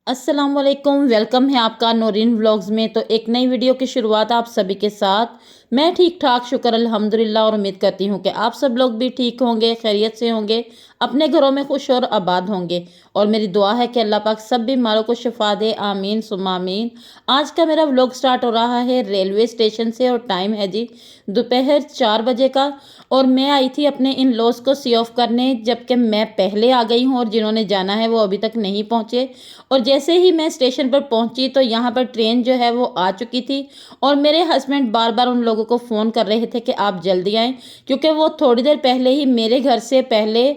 अस्सलामुअलैकुम, वेलकम है आपका नूरीन व्लॉग्स में। तो एक नई वीडियो की शुरुआत आप सभी के साथ। मैं ठीक ठाक, शुक्र अल्हम्दुलिल्लाह, और उम्मीद करती हूँ कि आप सब लोग भी ठीक होंगे, खैरियत से होंगे, अपने घरों में खुश और आबाद होंगे। और मेरी दुआ है कि अल्लाह पाक सब बीमारों को शिफा दे, आमीन सुम्मा आमीन। आज का मेरा व्लॉग स्टार्ट हो रहा है रेलवे स्टेशन से और टाइम है जी दोपहर 4 बजे का। और मैं आई थी अपने इन लॉज को सी ऑफ करने, जबकि मैं पहले आ गई हूँ और जिन्होंने जाना है वो अभी तक नहीं पहुँचे। और जैसे ही मैं स्टेशन पर पहुंची तो यहाँ पर ट्रेन जो है वो आ चुकी थी। और मेरे हस्बैंड बार बार उन लोगों को फ़ोन कर रहे थे कि आप जल्दी आएँ, क्योंकि वो थोड़ी देर पहले ही मेरे घर से पहले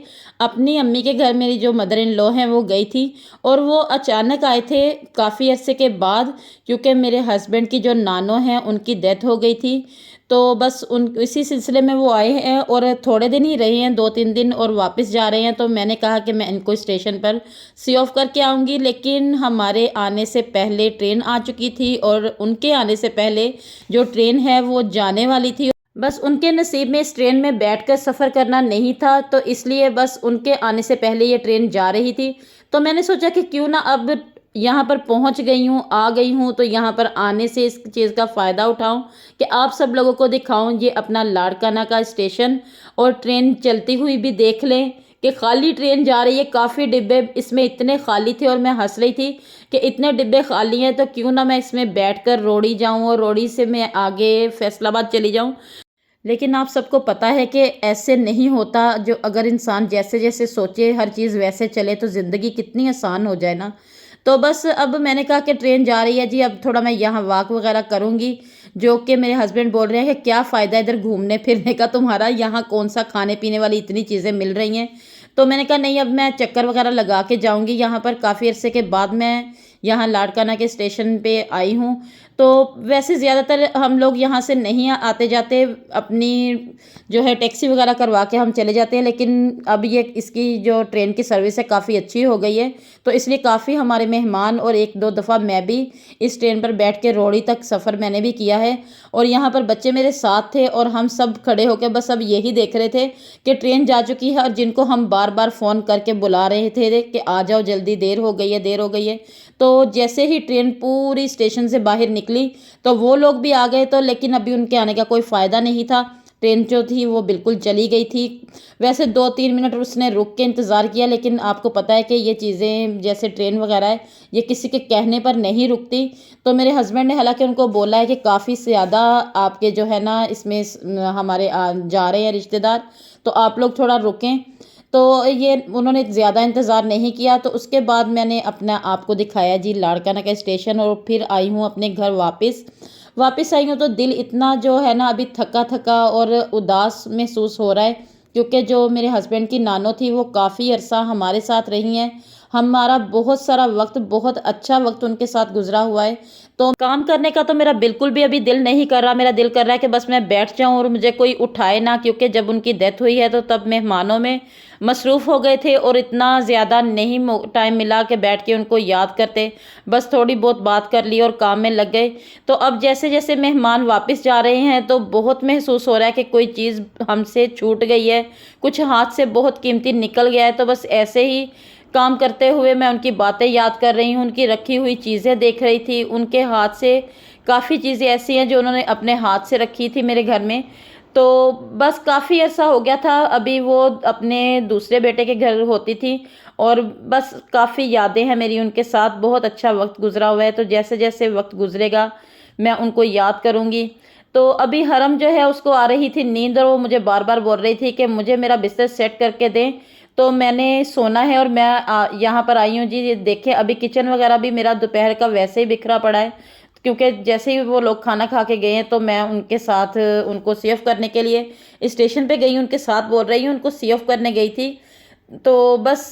अपनी अम्मी के घर, मेरी जो मदर इन लॉ हैं, वो गई थी। और वो अचानक आए थे काफ़ी अरसे के बाद, क्योंकि मेरे हस्बैंड की जो नानो हैं उनकी डेथ हो गई थी। तो बस उन इसी सिलसिले में वो आए हैं और थोड़े दिन ही रहे हैं, 2-3 दिन, और वापस जा रहे हैं। तो मैंने कहा कि मैं इनको स्टेशन पर सी ऑफ करके आऊँगी, लेकिन हमारे आने से पहले ट्रेन आ चुकी थी और उनके आने से पहले जो ट्रेन है वो जाने वाली थी। बस उनके नसीब में इस ट्रेन में बैठकर सफ़र करना नहीं था, तो इसलिए बस उनके आने से पहले ये ट्रेन जा रही थी। तो मैंने सोचा कि क्यों ना अब यहाँ पर पहुँच गई हूँ, आ गई हूँ, तो यहाँ पर आने से इस चीज़ का फ़ायदा उठाऊँ कि आप सब लोगों को दिखाऊँ ये अपना लाड़काना का स्टेशन। और ट्रेन चलती हुई भी देख लें कि खाली ट्रेन जा रही है। काफ़ी डिब्बे इसमें इतने खाली थे और मैं हंस रही थी कि इतने डिब्बे खाली हैं तो क्यों ना मैं इसमें बैठकर रोड़ी जाऊं और रोड़ी से मैं आगे फैसलाबाद चली जाऊं। लेकिन आप सबको पता है कि ऐसे नहीं होता। जो अगर इंसान जैसे जैसे सोचे हर चीज़ वैसे चले तो ज़िंदगी कितनी आसान हो जाए ना। तो बस अब मैंने कहा कि ट्रेन जा रही है जी, अब थोड़ा मैं यहाँ वॉक वगैरह करूँगी। जो कि मेरे हस्बैंड बोल रहे हैं कि क्या फ़ायदा इधर घूमने फिरने का तुम्हारा, यहाँ कौन सा खाने पीने वाली इतनी चीज़ें मिल रही हैं। तो मैंने कहा नहीं, अब मैं चक्कर वगैरह लगा के जाऊँगी। यहाँ पर काफ़ी अरसे के बाद मैं यहाँ लाड़काना के स्टेशन पे आई हूँ। तो वैसे ज़्यादातर हम लोग यहाँ से नहीं आते जाते, अपनी जो है टैक्सी वगैरह करवा के हम चले जाते हैं। लेकिन अब ये इसकी जो ट्रेन की सर्विस है काफ़ी अच्छी हो गई है, तो इसलिए काफ़ी हमारे मेहमान, और एक दो दफ़ा मैं भी इस ट्रेन पर बैठ के रोहड़ी तक सफ़र मैंने भी किया है। और यहाँ पर बच्चे मेरे साथ थे और हम सब खड़े होकर बस अब यही देख रहे थे कि ट्रेन जा चुकी है, और जिनको हम बार बार फ़ोन करके बुला रहे थे कि आ जाओ जल्दी, देर हो गई है, देर हो गई है। तो जैसे ही ट्रेन पूरी स्टेशन से बाहर निकली तो वो लोग भी आ गए। तो लेकिन अभी उनके आने का कोई फ़ायदा नहीं था, ट्रेन जो थी वो बिल्कुल चली गई थी। वैसे 2-3 मिनट उसने रुक के इंतज़ार किया, लेकिन आपको पता है कि ये चीज़ें जैसे ट्रेन वगैरह है, ये किसी के कहने पर नहीं रुकती। तो मेरे हस्बैंड ने हालांकि उनको बोला है कि काफ़ी ज़्यादा आपके जो है ना इसमें हमारे जा रहे हैं रिश्तेदार, तो आप लोग थोड़ा रुकें। तो ये उन्होंने ज़्यादा इंतज़ार नहीं किया। तो उसके बाद मैंने अपना आपको दिखाया जी लाड़काना का स्टेशन, और फिर आई हूँ अपने घर वापस। वापस आई हूँ तो दिल इतना जो है ना अभी थका थका और उदास महसूस हो रहा है, क्योंकि जो मेरे हस्बैंड की नानो थी वो काफ़ी अरसा हमारे साथ रही हैं। हमारा बहुत सारा वक्त, बहुत अच्छा वक्त उनके साथ गुजरा हुआ है। तो काम करने का तो मेरा बिल्कुल भी अभी दिल नहीं कर रहा। मेरा दिल कर रहा है कि बस मैं बैठ जाऊं और मुझे कोई उठाए ना, क्योंकि जब उनकी डेथ हुई है तो तब मेहमानों में मसरूफ़ हो गए थे और इतना ज़्यादा नहीं टाइम मिला कि बैठ के उनको याद करते। बस थोड़ी बहुत बात कर ली और काम में लग गए। तो अब जैसे जैसे मेहमान वापस जा रहे हैं तो बहुत महसूस हो रहा है कि कोई चीज़ हमसे छूट गई है, कुछ हाथ से बहुत कीमती निकल गया है। तो बस ऐसे ही काम करते हुए मैं उनकी बातें याद कर रही हूँ, उनकी रखी हुई चीज़ें देख रही थी। उनके हाथ से काफ़ी चीज़ें ऐसी हैं जो उन्होंने अपने हाथ से रखी थी मेरे घर में। तो बस काफ़ी ऐसा हो गया था, अभी वो अपने दूसरे बेटे के घर होती थी। और बस काफ़ी यादें हैं मेरी उनके साथ, बहुत अच्छा वक्त गुजरा हुआ है। तो जैसे जैसे वक्त गुजरेगा मैं उनको याद करूँगी। तो अभी हरम जो है उसको आ रही थी नींद, और वो मुझे बार बार बोल रही थी कि मुझे मेरा बिस्तर सेट करके दें। तो मैंने सोना है और मैं यहाँ पर आई हूँ जी। ये देखें, अभी किचन वगैरह भी मेरा दोपहर का वैसे ही बिखरा पड़ा है, क्योंकि जैसे ही वो लोग खाना खा के गए हैं तो मैं उनके साथ उनको सेव करने के लिए स्टेशन पे गई हूँ, उनके साथ बोल रही हूँ, उनको सेव करने गई थी। तो बस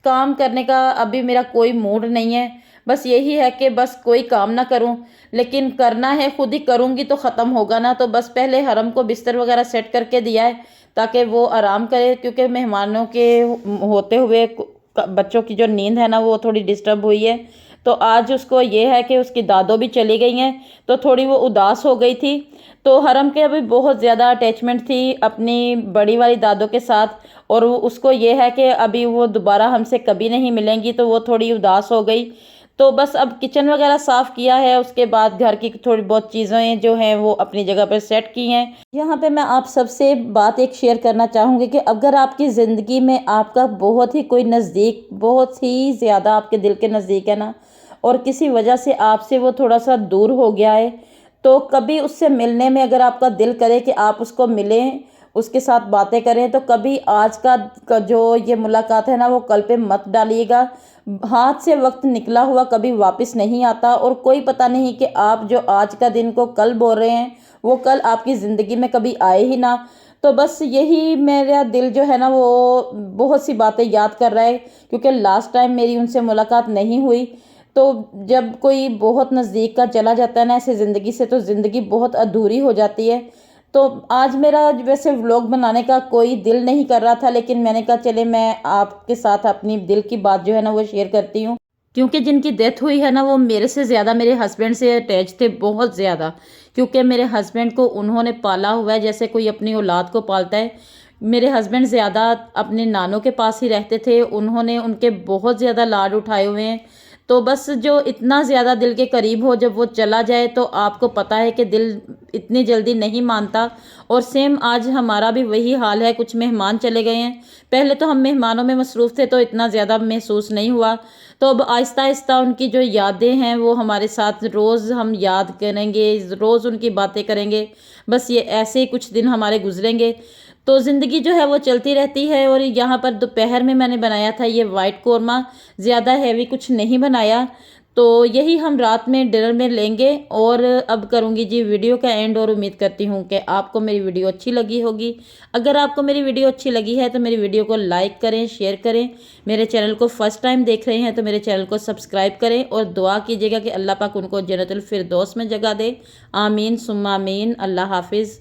काम करने का अभी मेरा कोई मूड नहीं है। बस यही है कि बस कोई काम ना करूं, लेकिन करना है, खुद ही करूंगी तो ख़त्म होगा ना। तो बस पहले हरम को बिस्तर वगैरह सेट करके दिया है ताकि वो आराम करे, क्योंकि मेहमानों के होते हुए बच्चों की जो नींद है ना वो थोड़ी डिस्टर्ब हुई है। तो आज उसको ये है कि उसकी दादो भी चली गई हैं, तो थोड़ी वो उदास हो गई थी। तो हरम के अभी बहुत ज़्यादा अटैचमेंट थी अपनी बड़ी वाली दादो के साथ, और उसको ये है कि अभी वो दोबारा हमसे कभी नहीं मिलेंगी, तो वो थोड़ी उदास हो गई। तो बस अब किचन वगैरह साफ़ किया है, उसके बाद घर की थोड़ी बहुत चीज़ें जो हैं वो अपनी जगह पर सेट की हैं। यहाँ पे मैं आप सबसे बात एक शेयर करना चाहूँगी कि अगर आपकी ज़िंदगी में आपका बहुत ही कोई नज़दीक, बहुत ही ज़्यादा आपके दिल के नज़दीक है ना, और किसी वजह से आपसे वो थोड़ा सा दूर हो गया है, तो कभी उससे मिलने में अगर आपका दिल करे कि आप उसको मिलें, उसके साथ बातें करें, तो कभी आज का जो ये मुलाकात है ना वो कल पे मत डालिएगा। हाथ से वक्त निकला हुआ कभी वापस नहीं आता, और कोई पता नहीं कि आप जो आज का दिन को कल बोल रहे हैं वो कल आपकी ज़िंदगी में कभी आए ही ना। तो बस यही मेरा दिल जो है ना वो बहुत सी बातें याद कर रहा है, क्योंकि लास्ट टाइम मेरी उनसे मुलाकात नहीं हुई। तो जब कोई बहुत नज़दीक का चला जाता है ना ऐसे ज़िंदगी से, तो ज़िंदगी बहुत अधूरी हो जाती है। तो आज मेरा वैसे व्लॉग बनाने का कोई दिल नहीं कर रहा था, लेकिन मैंने कहा चले मैं आपके साथ अपनी दिल की बात जो है ना वो शेयर करती हूँ, क्योंकि जिनकी डेथ हुई है ना वो मेरे से ज़्यादा मेरे हस्बैंड से अटैच थे, बहुत ज़्यादा। क्योंकि मेरे हस्बैंड को उन्होंने पाला हुआ है जैसे कोई अपनी औलाद को पालता है। मेरे हस्बैंड ज़्यादा अपने नानों के पास ही रहते थे, उन्होंने उनके बहुत ज़्यादा लाड उठाए हुए हैं। तो बस जो इतना ज़्यादा दिल के करीब हो, जब वो चला जाए तो आपको पता है कि दिल इतनी जल्दी नहीं मानता। और सेम आज हमारा भी वही हाल है, कुछ मेहमान चले गए हैं। पहले तो हम मेहमानों में मसरूफ़ थे तो इतना ज़्यादा महसूस नहीं हुआ। तो अब आहिस्ता आहिस्ता उनकी जो यादें हैं वो हमारे साथ रोज़ हम याद करेंगे, रोज़ उनकी बातें करेंगे। बस ये ऐसे ही कुछ दिन हमारे गुजरेंगे। तो ज़िंदगी जो है वो चलती रहती है। और यहाँ पर दोपहर में मैंने बनाया था ये वाइट कौरमा, ज़्यादा हैवी कुछ नहीं बनाया। तो यही हम रात में डिनर में लेंगे। और अब करूँगी जी वीडियो का एंड, और उम्मीद करती हूँ कि आपको मेरी वीडियो अच्छी लगी होगी। अगर आपको मेरी वीडियो अच्छी लगी है तो मेरी वीडियो को लाइक करें, शेयर करें। मेरे चैनल को फर्स्ट टाइम देख रहे हैं तो मेरे चैनल को सब्सक्राइब करें, और दुआ कीजिएगा कि अल्लाह पाक उनको जन्नतुल फिरदौस में जगह दे। आमीन सुम्मा आमीन। अल्लाह हाफिज़।